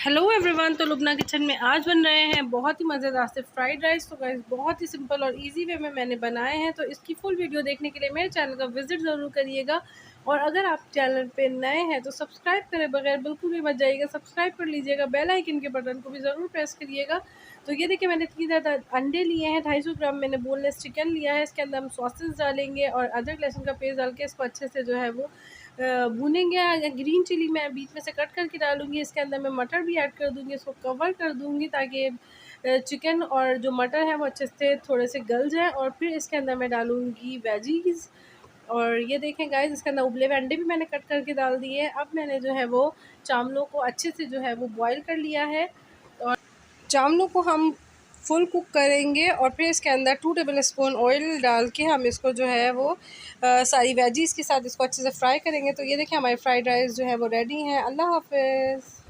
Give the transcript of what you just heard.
Hello everyone. तो Lubna kitchen में आज बन रहे हैं बहुत ही मज़ेदार से फ्राइड राइस। तो गाइस बहुत ही सिंपल और इजी वे में मैंने बनाए हैं, तो इसकी फुल वीडियो देखने के लिए मेरे चैनल का विजिट ज़रूर करिएगा। और अगर आप चैनल पे नए हैं तो सब्सक्राइब करे बगैर बिल्कुल भी मत जाइएगा, सब्सक्राइब कर लीजिएगा, बेल आइकन के बटन को भी ज़रूर प्रेस करिएगा। तो ये देखिए मैंने 3 अंडे लिए हैं, 250 ग्राम मैंने बोनलेस चिकन लिया है। इसके अंदर हम सॉसेस डालेंगे और अदरक लहसुन का पेस्ट डाल के इसको अच्छे से जो है वो भूनेंगे। ग्रीन चिली मैं बीच में से कट करके डालूँगी, इसके अंदर मैं मटर भी ऐड कर दूँगी, इसको कवर कर दूँगी ताकि चिकन और जो मटर है वो अच्छे से थोड़े से गल जाए। और फिर इसके अंदर मैं डालूँगी वेजीज़। और ये देखें गाइस, इसके अंदर उबले हुए अंडे भी मैंने कट करके डाल दिए हैं। अब मैंने जो है वो चावलों को अच्छे से जो है वो बॉयल कर लिया है। और चावलों को हम फुल कुक करेंगे और फिर इसके अंदर 2 टेबल स्पून ऑयल डाल के हम इसको जो है वो सारी वेजीज़ के साथ इसको अच्छे से फ्राई करेंगे। तो ये देखिए हमारी फ्राइड राइस जो है वो रेडी है। अल्लाह हाफ़िज़।